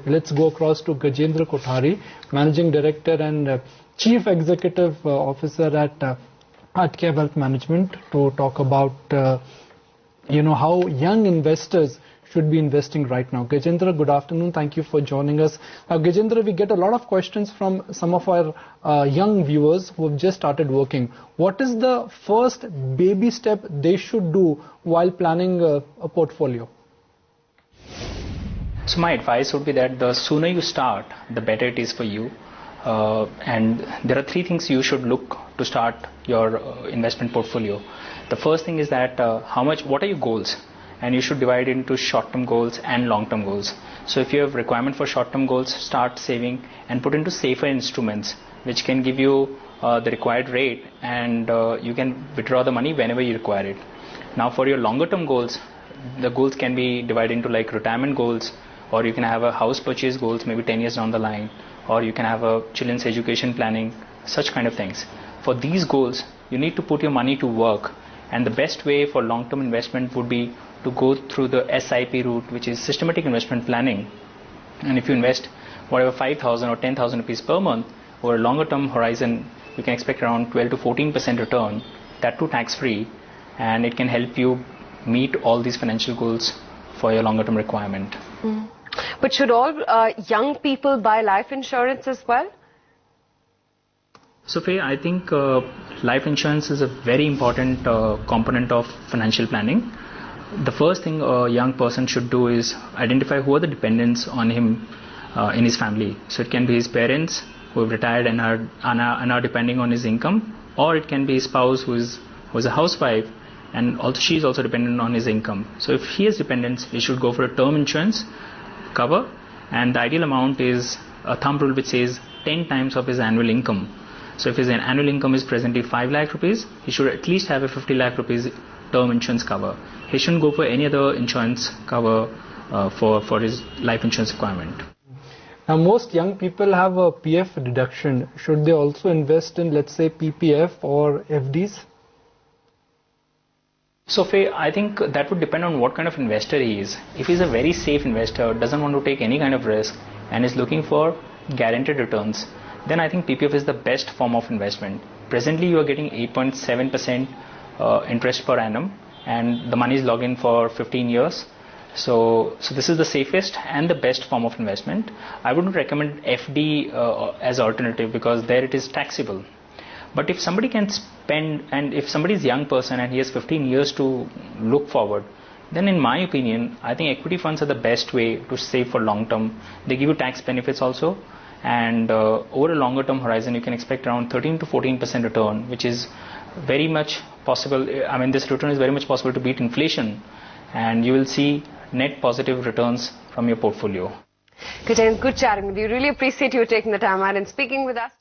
let's go across to Gajendra Kothari, Managing Director and Chief Executive Officer at Etica Wealth Management, to talk about how young investors should be investing right now. Gajendra, good afternoon. Thank you for joining us. Now, Gajendra, we get a lot of questions from some of our young viewers who have just started working. What is the first baby step they should do while planning a portfolio? So my advice would be that the sooner you start, the better it is for you. And there are three things you should look to start your investment portfolio. The first thing is that what are your goals? And you should divide into short-term goals and long-term goals. So if you have requirement for short-term goals, start saving and put into safer instruments which can give you the required rate, and you can withdraw the money whenever you require it. Now for your longer-term goals, the goals can be divided into like retirement goals, or you can have a house purchase goals maybe 10 years down the line, or you can have a children's education planning, such kind of things. For these goals, you need to put your money to work, and the best way for long-term investment would be to go through the SIP route, which is systematic investment planning. And if you invest whatever 5,000 or 10,000 rupees per month over a longer term horizon, you can expect around 12 to 14% return, that too tax free, and it can help you meet all these financial goals for your longer term requirement. But should all young people buy life insurance as well? So Faye, I think life insurance is a very important component of financial planning. The first thing a young person should do is identify who are the dependents on him in his family. So it can be his parents who have retired and are depending on his income, or it can be his spouse who is a housewife, and also she is also dependent on his income. So if he has dependents, he should go for a term insurance cover, and the ideal amount is a thumb rule which says 10 times of his annual income. So if his annual income is presently 5 lakh rupees, he should at least have a 50 lakh rupees term insurance cover. He shouldn't go for any other insurance cover for his life insurance requirement. Now, most young people have a PF deduction. Should they also invest in, let's say, PPF or FDs? So Faye, I think that would depend on what kind of investor he is. If he's a very safe investor, doesn't want to take any kind of risk, and is looking for guaranteed returns, then I think PPF is the best form of investment. Presently, you are getting 8.7% interest per annum, and the money is logged in for 15 years. So this is the safest and the best form of investment. I wouldn't recommend FD as alternative, because there it is taxable. But if somebody can spend, and if somebody is a young person and he has 15 years to look forward, then in my opinion, I think equity funds are the best way to save for long term. They give you tax benefits also, and over a longer term horizon, you can expect around 13 to 14% return, which is very much possible. I mean, this return is very much possible to beat inflation, and you will see net positive returns from your portfolio. Gajendra, good chatting with you. Really appreciate you taking the time out and speaking with us.